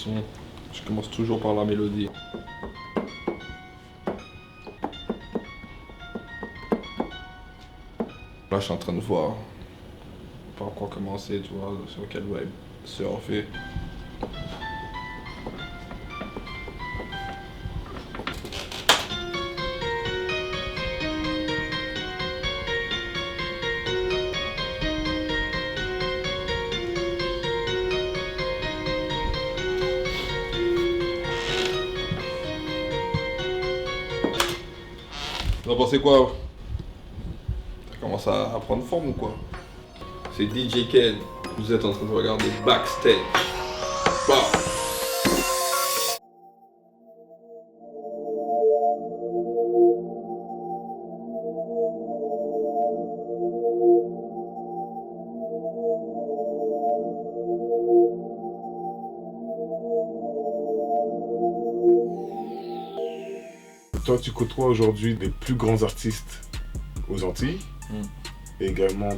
façon, je commence toujours par la mélodie. Là, je suis en train de voir par quoi commencer, tu vois, sur quel vibe surfer. Vous en pensez quoi? Ça commence à prendre forme ou quoi? C'est DJ Ken. Vous êtes en train de regarder Backstage. Bah. Toi, tu côtoies aujourd'hui les plus grands artistes aux Antilles. Et également,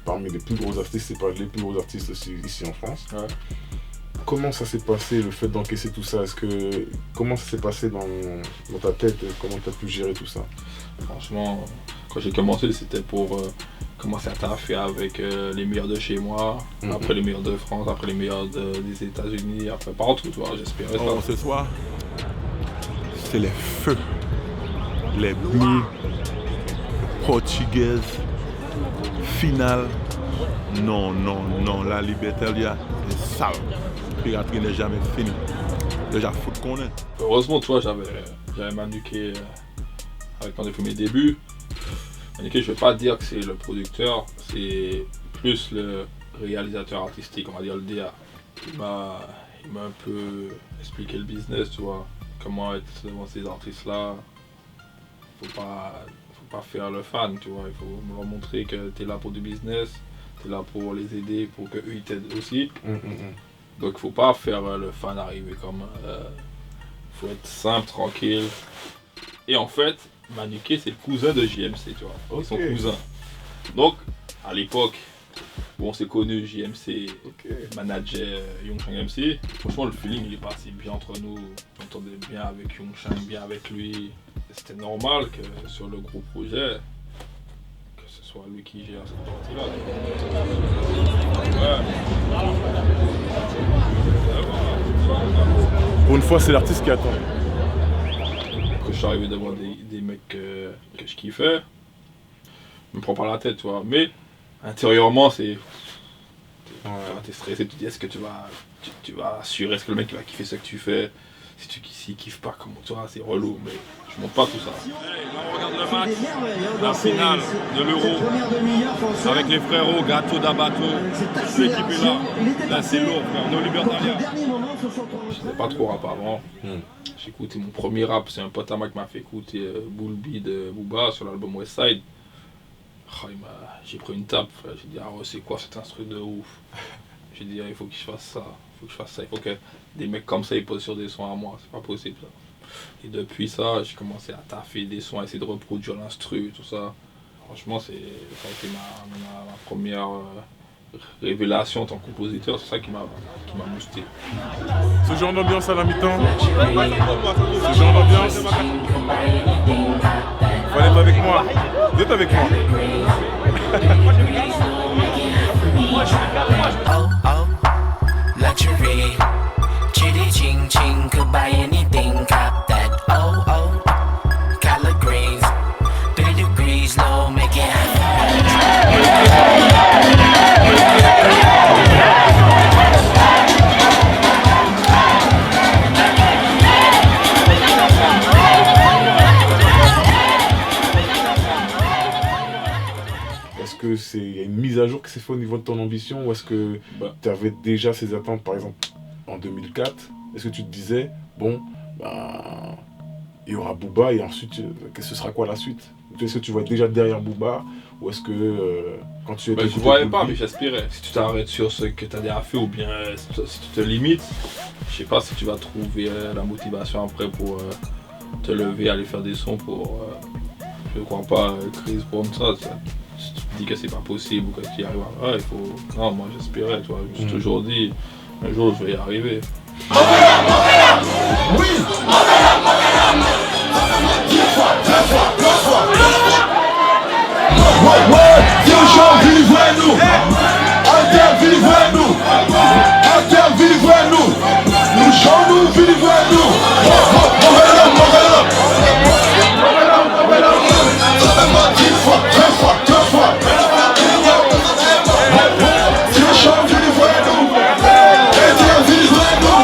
parmi les plus gros artistes, c'est pas les plus gros artistes aussi ici en France. Ouais. Comment ça s'est passé, le fait d'encaisser tout ça? Comment ça s'est passé dans ta tête? Comment tu as pu gérer tout ça? Franchement, quand j'ai commencé, c'était pour commencer à taffer avec les meilleurs de chez moi, après les meilleurs de France, après les meilleurs des États-Unis, après partout, tu vois, j'espérais ça. Ce soir, c'est les feux, les mi portugaises, finale. Non, la Libertalia, c'est sale. Piraterie n'est jamais finie. Déjà, faut te connaître. Heureusement, tu vois, j'avais Manuké avec quand j'ai fait mes débuts. Manuké, je ne vais pas dire que c'est le producteur, c'est plus le réalisateur artistique, on va dire le DA. Il m'a un peu expliqué le business, tu vois, comment être devant ces artistes-là. Faut pas faire le fan, tu vois, il faut leur montrer que tu es là pour du business, tu es là pour les aider, pour qu'eux ils t'aident aussi. Donc il faut pas faire le fan arriver comme... faut être simple, tranquille. Et en fait, Manuké c'est le cousin de JMC, tu vois, son cousin. Donc, à l'époque où on s'est connu, JMC manageait Yongchang MC. Franchement, le feeling il est passé bien entre nous. On entendait bien avec Yongchang, bien avec lui. C'était normal que sur le gros projet, que ce soit lui qui gère cette partie-là. Pour une fois, c'est l'artiste qui attend. Quand je suis arrivé devant des mecs que je kiffais, je me prends pas la tête, tu vois. Mais intérieurement, t'es stressé, tu te dis est-ce que tu vas assurer, est-ce que le mec il va kiffer ce que tu fais? S'il kiffe pas comme toi, c'est relou, mais je montre pas tout ça. Hey, là on regarde le match, la finale de l'Euro, avec les frérots, Gâteau d'Abato, toute l'équipe est là. Là c'est lourd, frère, on est au Libertalia. Je n'étais pas trop rap avant. J'ai écouté mon premier rap, c'est un pote à moi qui m'a fait écouter Bulbi de Booba sur l'album Westside. Oh, j'ai pris une tape, frère. J'ai dit ah ouais c'est quoi cet instru de ouf. J'ai dit ah, il faut que je fasse ça. Il faut que des mecs comme ça ils posent sur des sons à moi, c'est pas possible ça. Et depuis ça, j'ai commencé à taffer des sons, à essayer de reproduire l'instru, tout ça. Franchement, ça a été ma première révélation en tant que compositeur, c'est ça qui m'a boosté. Ce genre d'ambiance à la mi-temps, ce genre d'ambiance, fallait être avec moi. Vous êtes avec moi. Luxury, chitty ching ching, could buy anything, cop that. Oh oh, collard greens, 3 degrees low, make it Est-ce que y a une mise à jour qui s'est faite au niveau de ton ambition ou est-ce que tu avais déjà ces attentes, par exemple en 2004? Est-ce que tu te disais, bon, il y aura Booba et ensuite, ce sera quoi la suite? Est-ce que tu vois déjà derrière Booba ou est-ce que quand tu étais... Je voyais pas, mais j'aspirais. Si tu t'arrêtes sur ce que tu as déjà fait ou bien si tu te limites, je sais pas si tu vas trouver la motivation après pour te lever, aller faire des sons pour... je crois pas, Chris Brown, ça. Si tu te dis que c'est pas possible ou que tu y arrives, il faut... Non, moi j'aspirais, tu vois. Je me suis toujours dit, un jour je vais y arriver. Oui. Ouais, vivez-nous. Alter, vivez-nous. Alter, vivez-nous. Nous chantons, vivez-nous. Très fort. Nous chantons, vivez-nous. Alter, vivez-nous.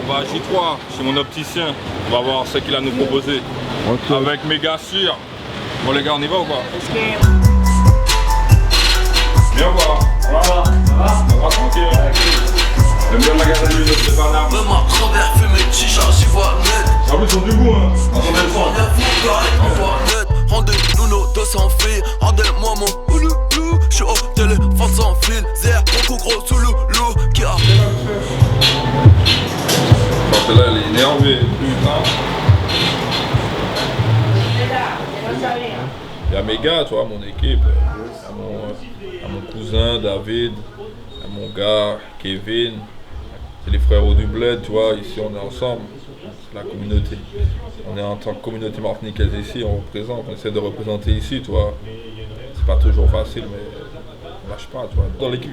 On va à J3 chez mon opticien. On va voir ce qu'il a à nous proposer. Ok. Avec méga sûr. Bon les gars, on y va ou quoi? Viens voir. Voilà. On va tranquille. J'aime bien le magasin de lunettes de Paname. Vraiment travers, fumer, chicha, j'y vois net. En plus, ils ont du goût, hein. Attendez le son. Rendez-nous nos 200 filles, rendez-moi mon ouloulou. J'suis au téléphone sans fil, zère, beaucoup gros sous loulou. Qui a Celle-là, elle est énervée. Putain. Il y a mes gars, tu vois, mon équipe. À mon cousin David, à mon gars Kevin. C'est les frères du bled, tu vois. Ici, on est ensemble. C'est la communauté. On est en tant que communauté martiniquaise ici, on représente. On essaie de représenter ici, tu vois. C'est pas toujours facile, mais on lâche pas, tu vois. Dans l'équipe,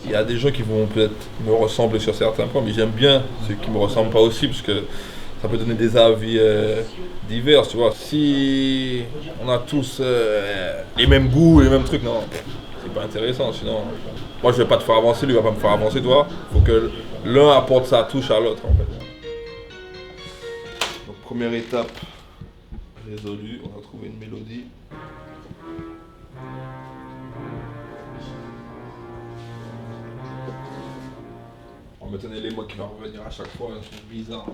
il y a des gens qui vont peut-être me ressembler sur certains points, mais j'aime bien ceux qui me ressemblent pas aussi, parce que ça peut donner des avis divers, tu vois. Si on a tous les mêmes goûts, les mêmes trucs, non, c'est pas intéressant, sinon. Moi, je vais pas te faire avancer, lui va pas me faire avancer, toi. Faut que l'un apporte sa touche à l'autre, en fait. Donc, première étape résolue, on a trouvé une mélodie. On va mettre un élément qui va revenir à chaque fois, c'est bizarre.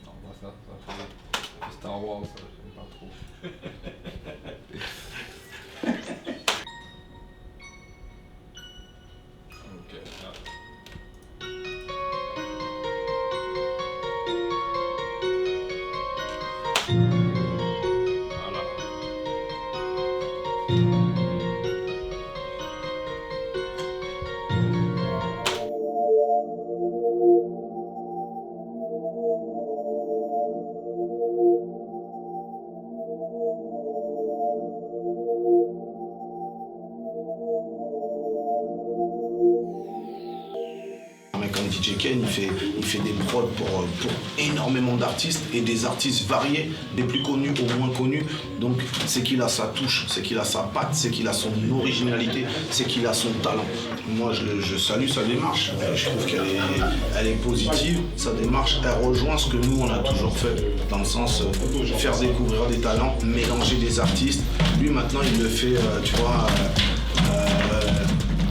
Non, moi ça fait Star Wars, ça j'aime pas trop. Ok, là. Comme DJ Ken, il fait des prods pour énormément d'artistes et des artistes variés, des plus connus aux moins connus. Donc c'est qu'il a sa touche, c'est qu'il a sa patte, c'est qu'il a son originalité, c'est qu'il a son talent. Moi je salue sa démarche, je trouve qu'elle est positive, sa démarche elle rejoint ce que nous on a toujours fait, dans le sens faire découvrir des talents, mélanger des artistes. Lui maintenant il le fait, tu vois,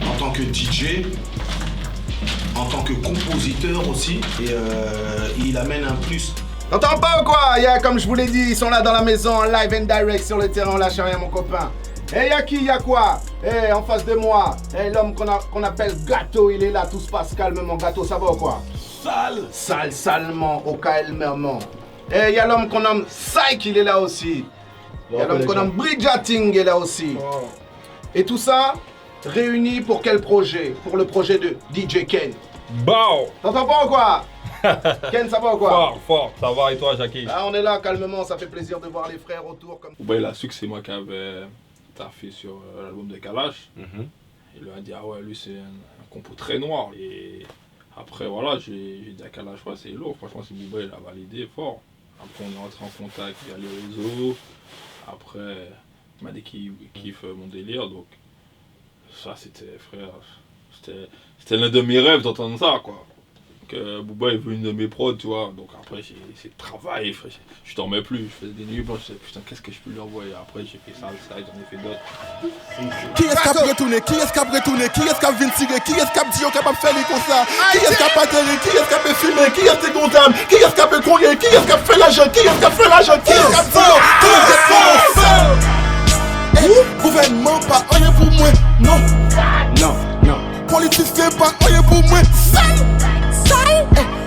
en tant que DJ, en tant que compositeur aussi, et il amène un plus. T'entends pas ou quoi? Comme je vous l'ai dit, ils sont là dans la maison, en live and direct sur le terrain, on lâche rien mon copain. Y'a qui, y'a quoi? En face de moi, l'homme qu'on appelle Gâteau, il est là, tout se passe calmement. Gâteau, ça va ou quoi? Salement, au calmement. Y'a l'homme qu'on nomme Psyche, il est là aussi. Y'a l'homme qu'on nomme Bridjating, il est là aussi. Oh. Et tout ça, réunis pour quel projet? Pour le projet de DJ Ken. Bao! T'entends pas ou quoi? Ken, ça va ou quoi? Fort, ça va et toi, Jackie? Ah, on est là calmement, ça fait plaisir de voir les frères autour comme. Il a su que c'est moi qui avais taffé sur l'album de Kalash. Il lui a dit, ah ouais, lui c'est un compo très noir. Et après, voilà, j'ai dit à Kalash, ouais, c'est lourd. Franchement, si Booba il a validé fort. Après, on est rentré en contact via les réseaux. Après, il m'a dit qu'il kiffe mon délire. Donc, ça, c'était, frère, c'était l'un de mes rêves d'entendre ça, quoi. Donc Booba est venu de mes prods, tu vois. Donc après j'ai essayé de travailler, je t'en mets plus. Je faisais des nuits blanches, je disais putain qu'est-ce que je peux lui envoyer. Après j'ai fait ça, j'en ai fait d'autres. Qui est-ce qui a retourné? Qui est-ce qui a retourné? Qui est-ce qui a venu tirer? Qui est-ce qui a dit qu'on capable de faire les comme ça? Qui est-ce qui a pas atterri? Qui est-ce qui a pu filmer? Qui est-ce qui est comptable? Qui est-ce qui a pu courir? Qui est-ce qui a fait l'argent? Qui est-ce qui a fait l'argent? Qui est-ce qui a dit tout est fait? Gouvernement pas rien pour moi, non. Non. Politicien pas rien pour moi, sale.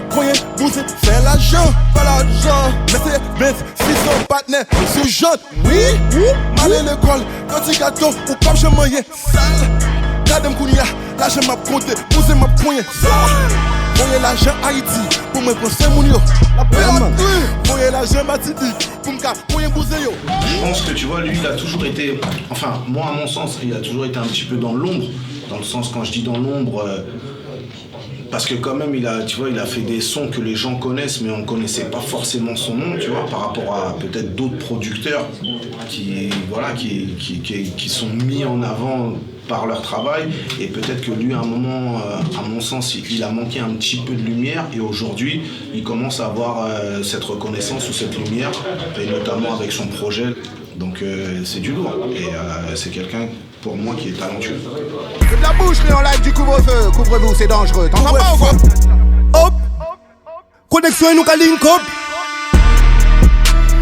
Combien vous fait l'argent, pas l'argent. Mais c'est 26 ans partenaire, ce jeune, oui. Mal à l'école, petit gâteau, ou pas je mange sale. Gadem Kounia, l'argent m'a compté, posé ma poignée. Voyez l'argent Haïti, pour me prendre 5 mounio. La paix, voyez l'argent Matidi, pour me faire combien bouser yo. Je pense que tu vois, lui, il a toujours été, enfin, moi, à mon sens, il a toujours été un petit peu dans l'ombre. Dans le sens, quand je dis dans l'ombre, parce que quand même, il a fait des sons que les gens connaissent, mais on ne connaissait pas forcément son nom, tu vois, par rapport à peut-être d'autres producteurs qui sont mis en avant par leur travail. Et peut-être que lui, à un moment, à mon sens, il a manqué un petit peu de lumière. Et aujourd'hui, il commence à avoir cette reconnaissance ou cette lumière, et notamment avec son projet. Donc c'est du lourd. Et c'est quelqu'un, pour moi, qui est talentueux. Que de la boucherie en live du couvre-feu. Couvrez-vous, c'est dangereux. T'entends pas ou quoi? Hop, connexion et nous qu'à link up.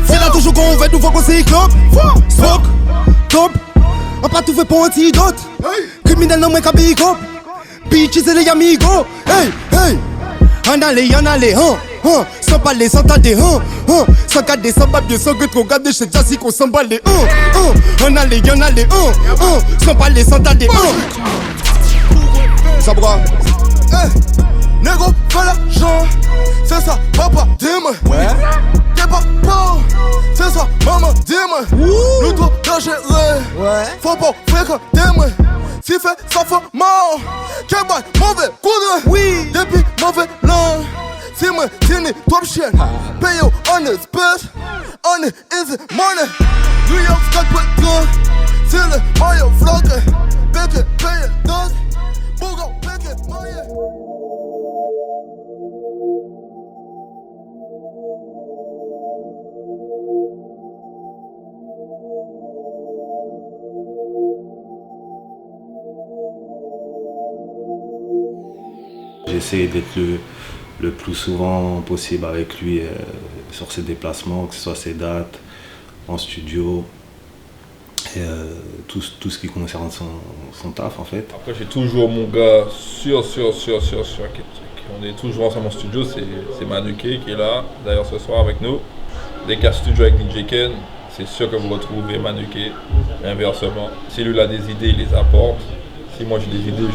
C'est là toujours qu'on fait, nous faut qu'on s'éclope. Smoke, top, on pas tout fait pour antidote. Criminel non moins qu'à big up. Bitches et les amigos. Hey, en allez, sans parler, sans tarder, sans garder, sans babier, sans que trop garder, chez Jazzy qu'on s'emballe, en allez, sans parler, sans tarder, Sabra, négo, fais l'argent, c'est ça, papa, dis-moi, t'es pas pauvre, c'est ça, maman, dis-moi, nous doit gérer, faut pas fréquenter, moi. Si fait ça fait mort, qu'un boy mauvais coudre, depuis mauvais langue. Si moi tenez top chaîne, paye on the space, on the easy money. New York Scott put gun, c'est le Mario vlog, bacon, pay it dog, Bogo, bacon, money. J'essaie d'être le plus souvent possible avec lui sur ses déplacements, que ce soit ses dates, en studio, et tout ce qui concerne son taf en fait. Après j'ai toujours mon gars sûr, on est toujours ensemble en studio, c'est Manuké qui est là, d'ailleurs ce soir avec nous. Dès qu'il y a studio avec DJ Ken, c'est sûr que vous retrouvez Manuké, et inversement. Si lui a des idées, il les apporte. Si moi j'ai des idées,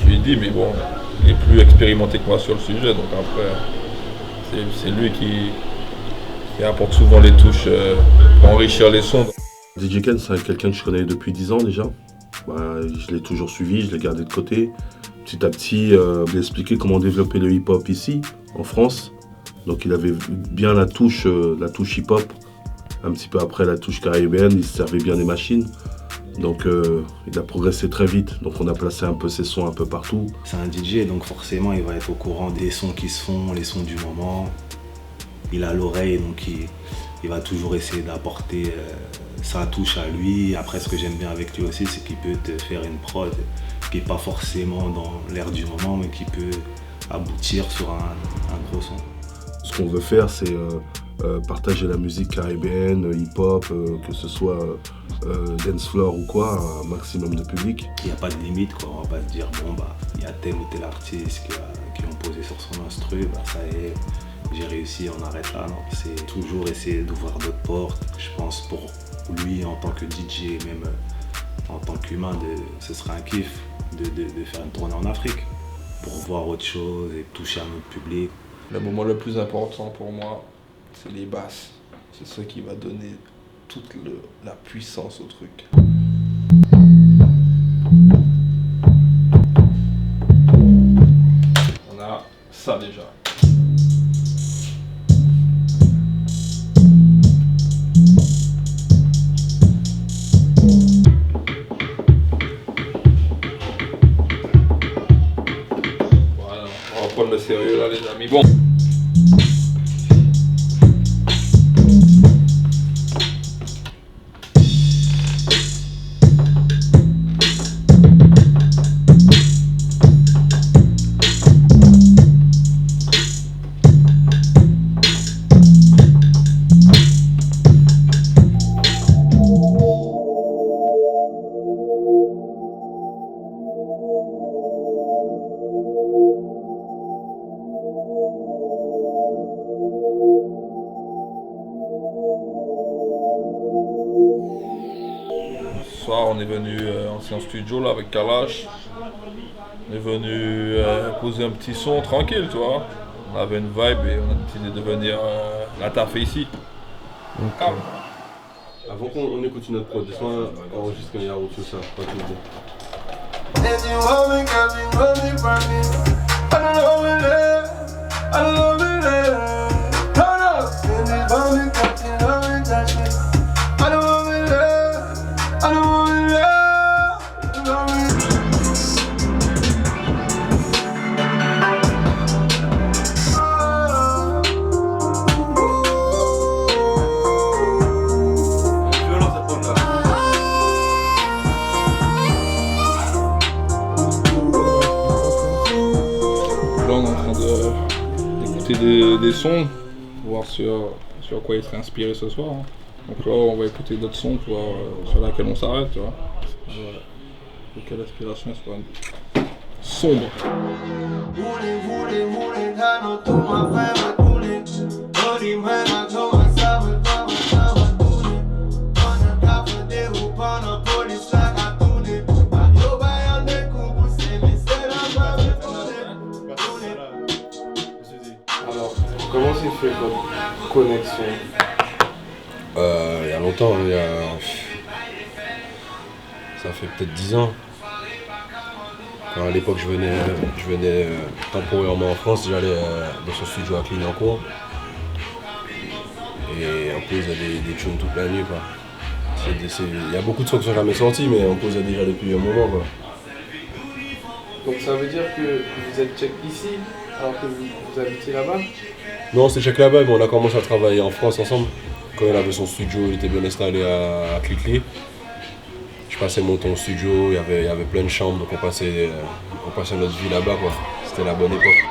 je lui dis, mais bon, il est plus expérimenté que moi sur le sujet, donc après, c'est lui qui apporte souvent les touches pour enrichir les sons. DJ Ken, c'est quelqu'un que je connais depuis 10 ans déjà. Je l'ai toujours suivi, je l'ai gardé de côté. Petit à petit, il m'a expliqué comment développer le hip-hop ici, en France. Donc il avait bien la touche hip-hop. Un petit peu après la touche caribéenne, il se servait bien des machines. Donc il a progressé très vite, donc on a placé un peu ses sons un peu partout. C'est un DJ, donc forcément il va être au courant des sons qui se font, les sons du moment. Il a l'oreille, donc il va toujours essayer d'apporter sa touche à lui. Après, ce que j'aime bien avec lui aussi, c'est qu'il peut te faire une prod qui n'est pas forcément dans l'air du moment, mais qui peut aboutir sur un gros son. Ce qu'on veut faire, c'est partager la musique caribéenne, hip-hop, que ce soit dance floor ou quoi, un maximum de public. Il n'y a pas de limite, quoi. On va pas se dire, bon, il y a tel ou tel artiste qui ont posé sur son instru, ça y est, j'ai réussi, on arrête là. Non, c'est toujours essayer d'ouvrir d'autres portes. Je pense pour lui, en tant que DJ, même en tant qu'humain, ce serait un kiff de faire une tournée en Afrique pour voir autre chose et toucher un autre public. Le moment le plus important pour moi, c'est les basses. C'est ce qui va donner toute la puissance au truc. On a ça déjà. Voilà, on va reprendre le sérieux là les amis. Bon. On est venu en studio là avec Kalash. On est venu poser un petit son tranquille, tu vois. On avait une vibe et on a décidé de venir la taffer ici. Okay. Avant qu'on écoute notre prod, laisse-moi enregistrer les routes, tout ça. Pas tout le temps. Des sons, voir sur quoi il serait inspiré ce soir. Hein. Donc là, on va écouter d'autres sons pour voir sur laquelle on s'arrête, tu vois. Pour quelle inspiration soit sombre. Comment s'est fait votre connexion? Il y a longtemps, ça fait peut-être 10 ans. Quand à l'époque je venais temporairement en France, j'allais dans son studio à Clignancourt. Et on posait des tunes toute la nuit, quoi. Il y a beaucoup de sons qui sont jamais sortis, mais on posait déjà depuis un moment, quoi. Donc ça veut dire que vous êtes tchèque ici, alors que vous habitez là-bas? Non, c'est tchèque là-bas, mais on a commencé à travailler en France ensemble. Quand il avait son studio, il était bien installé à Clicly. Je passais mon temps au studio, il y avait plein de chambres, donc on passait notre vie là-bas, quoi. C'était la bonne époque.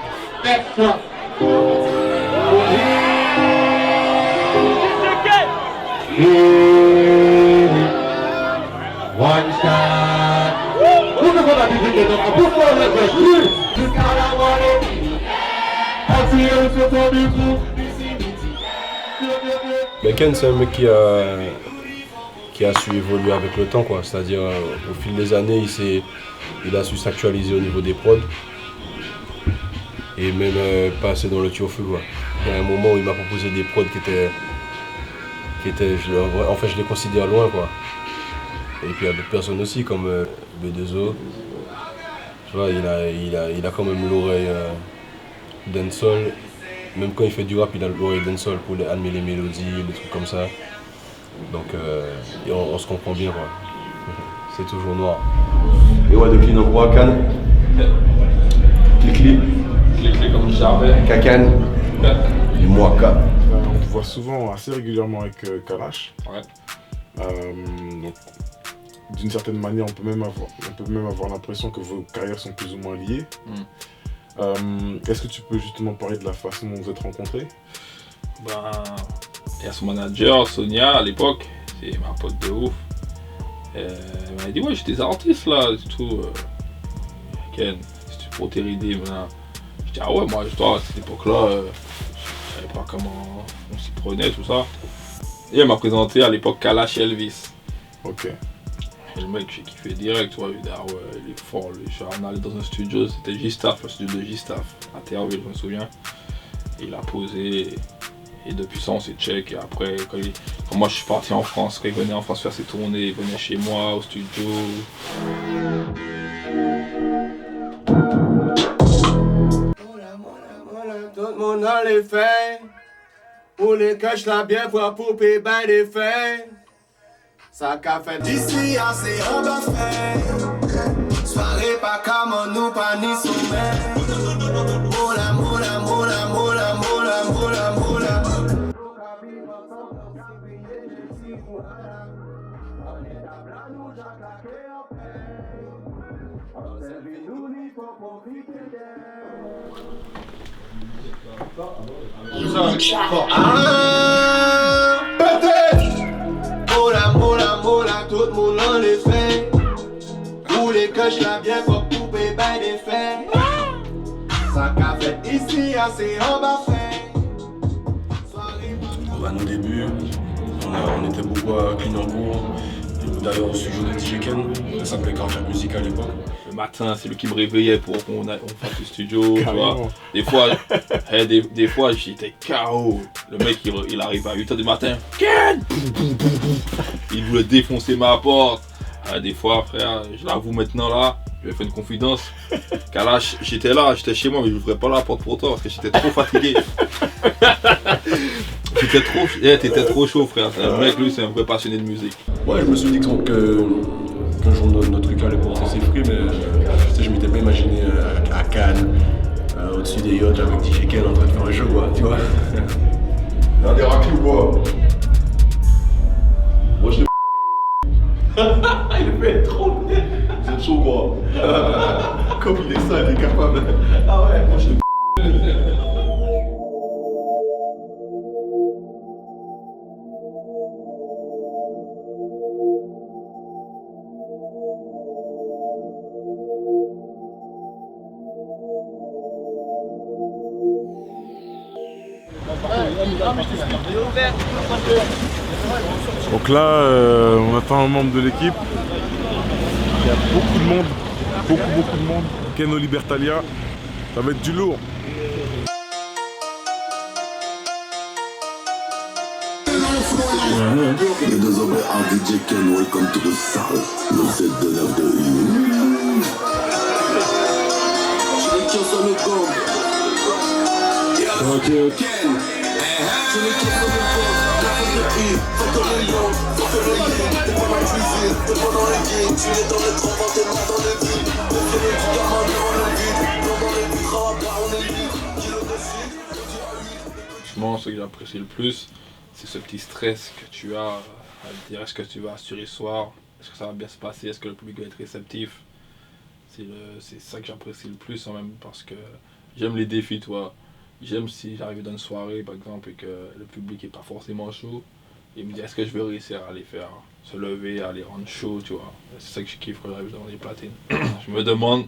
One shot. Ken, c'est un mec qui a su évoluer avec le temps, quoi. C'est-à-dire au fil des années, il a su s'actualiser au niveau des prods et même passer dans le tuyau-feu, quoi. Il y a un moment où il m'a proposé des prods qui étaient en fait je les considère loin, quoi. Et puis il y a d'autres personnes aussi comme B2O. Tu vois, il a quand même l'oreille dancehall. Même quand il fait du rap, il a l'oreille dancehall pour animer les mélodies, des trucs comme ça. Donc on se comprend bien, quoi. C'est toujours noir. Et ouais, de Clignancourt à Cannes. Clicly. Clicly comme je savais. Kakan. Et Moaka. On te voit souvent, assez régulièrement avec Kalash. Ouais. Donc, d'une certaine manière, on peut même avoir l'impression que vos carrières sont plus ou moins liées. Est-ce que tu peux justement parler de la façon dont vous êtes rencontrés? Il y a son manager, Sonia, à l'époque, c'est ma pote de ouf. Elle m'a dit, ouais, j'ai des artistes là, et tout. Ken, si tu peux t'aider, maintenant. Je dis, ah ouais, moi, toi, à cette époque-là, je savais pas comment on s'y prenait, tout ça. Et elle m'a présenté à l'époque Kalash et Elvis. Ok. Et le mec, j'ai kiffé direct, tu vois, il dit, ah ouais, il est fort, lui. On allait dans un studio, c'était G-Staff, le studio de G-Staff, à Terreville, je me souviens. Et il a posé, et depuis ça, on s'est check. Et après, quand moi je suis parti en France, quand il venait en France faire ses tournées, il venait chez moi, au studio. Tout le monde a les faits. Pour les caches la bien pour la poupée, ben des faits. Ça qu'a fait d'ici à c'est on va faire. Soirée pas comme nous, pas ni sommeil. Pour l'amour. Peut-être moula, tout le monde en effet. Où les coches là bien faut couper by des faits. Ça qu'a fait ici, assez en bas fait. À nos débuts, on était beaucoup à Clignancourt. D'ailleurs, au studio de DJ Ken, ça s'appelait Cardiac Music à l'époque. Le matin, c'est lui qui me réveillait pour qu'on fasse le studio, tu vois. Des fois, des fois j'étais KO. Le mec, il arrive à 8h du matin. Ken! Il voulait défoncer ma porte. Des fois, frère, je l'avoue maintenant là, je vais faire une confidence. Car là, j'étais chez moi, mais je n'ouvrais pas la porte pour toi parce que j'étais trop fatigué. T'étais trop chaud, frère. Le mec, lui, c'est un vrai passionné de musique. Ouais, je me suis dit qu'un jour notre truc allait porter ses fruits, mais je m'étais pas imaginé à Cannes, au-dessus des yachts avec DJ Ken en train de faire un jeu, quoi, tu vois. Y'a des raclés ou quoi? Moi je Il fait trop bien. Vous êtes chaud quoi? Comme il est sale, il est capable. Ah ouais, moi je Donc là, on attend un membre de l'équipe. Il y a beaucoup de monde, beaucoup de monde. Keno Libertalia, ça va être du lourd. Les deux hommes à DJ Ken, welcome to the salle. Le 7 de 9 de I. Je les tire sur le corps. Ok. Je les tire sur le corps. Fuck le I, fuck le lion, fuck le lit. T'es pas dans la cuisine, t'es pas dans les games. Tu es dans les travaux, t'es mort dans les villes. Le feu du gamin, on le vide. Non dans les vies, rabat, on est vide. Qui le décide, on dit à 8. Franchement, ce que j'apprécie le plus, c'est ce petit stress que tu as à te dire est-ce que tu vas assurer ce soir, est-ce que ça va bien se passer, est-ce que le public va être réceptif. C'est ça que j'apprécie le plus en même parce que j'aime les défis, toi. J'aime si j'arrive dans une soirée par exemple et que le public est pas forcément chaud et me dit est-ce que je vais réussir à les faire se lever, à les rendre chaud, tu vois. C'est ça que je kiffe quand j'arrive dans les platines. Je me demande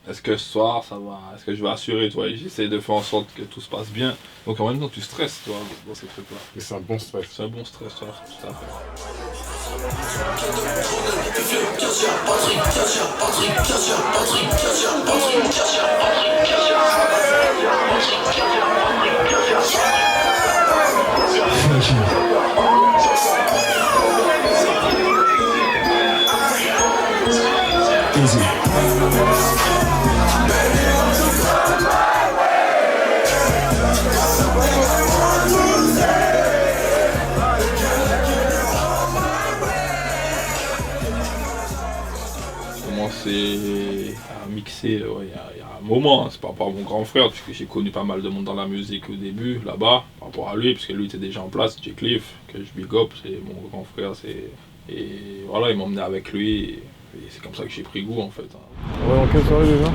est-ce que ce soir ça va, est-ce que je vais assurer, toi, et j'essaie de faire en sorte que tout se passe bien. Donc en même temps tu stresses, toi, dans ces trucs-là. Mais c'est un bon stress. C'est un bon stress, toi, tout à fait. Commencer à mixer, il y a un moment, hein. C'est par rapport à mon grand frère, puisque j'ai connu pas mal de monde dans la musique au début, là-bas, par rapport à lui, puisque lui était déjà en place, J. Cliff, que je big up, c'est mon grand frère, et voilà, il m'a emmené avec lui, et c'est comme ça que j'ai pris goût en fait. Hein. Ouais, dans quelle soirée déjà?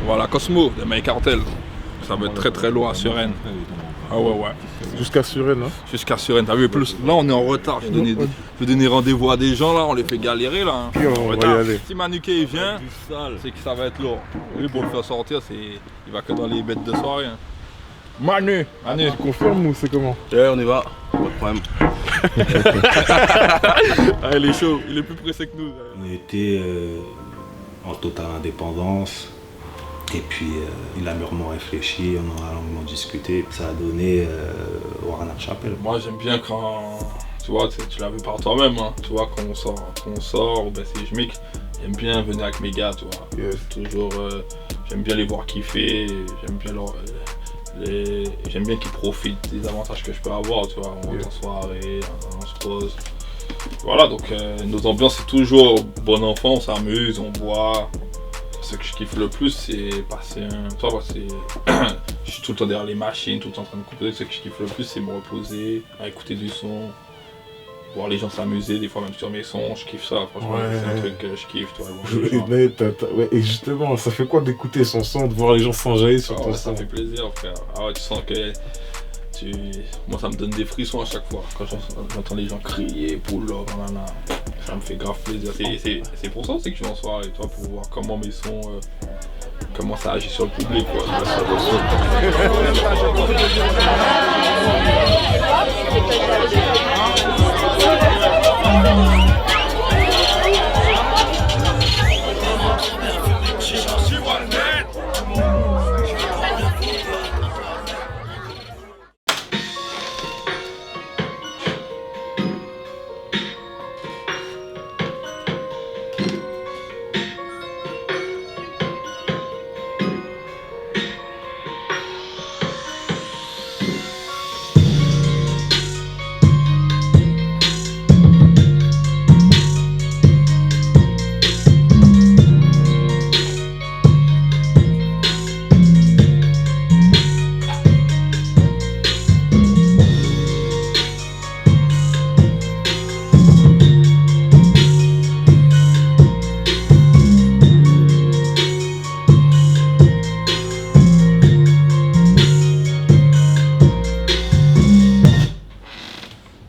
Voilà, Cosmo, de Main Cartel, ça va être très très lourd à Suresnes. Ah ouais. Jusqu'à Suresnes, hein? Jusqu'à Suresnes, t'as vu, plus là on est en retard, je vais donner rendez-vous à des gens là, on les fait galérer là. Hein. On va y aller. Si Manuké il vient, c'est que ça va être lourd. Lui pour le faire sortir, il va que dans les bêtes de soirée. Hein. Manu, tu confirmes ou c'est comment? Ouais, on y va, pas de problème. Ah, il est chaud, il est plus pressé que nous. On était en totale indépendance. Et puis il a mûrement réfléchi, on en a longuement discuté. Ça a donné Warner Chappell. Moi j'aime bien quand, tu vois, tu l'as vu par toi-même, hein. Tu vois, quand on sort, ou ben c'est Jmick, j'aime bien venir avec mes gars, tu vois. Yes. Toujours, j'aime bien les voir kiffer, j'aime bien qu'ils profitent des avantages que je peux avoir, tu vois. On rentre en soirée, on se pose. Voilà, donc nos ambiances c'est toujours bon enfant, on s'amuse, on boit. Ce que je kiffe le plus, c'est passer un... Toi, je suis tout le temps derrière les machines, tout le temps en train de couper. Ce que je kiffe le plus, c'est me reposer, à écouter du son. voir les gens s'amuser, des fois même sur mes sons, je kiffe ça, franchement, Ouais. c'est un truc que je kiffe, tu vois. Ouais, et justement, ça fait quoi d'écouter son son, de voir les gens s'enjailler sur ton Ouais, son? ça fait plaisir, frère. Ah ouais, tu sens que moi ça me donne des frissons à chaque fois quand j'entends les gens crier, pull up, nanana. Ça me fait grave plaisir. C'est pour ça aussi que je suis en soirée, toi, pour voir comment mes sons, comment ça agit sur le public, quoi.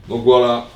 Donc voilà,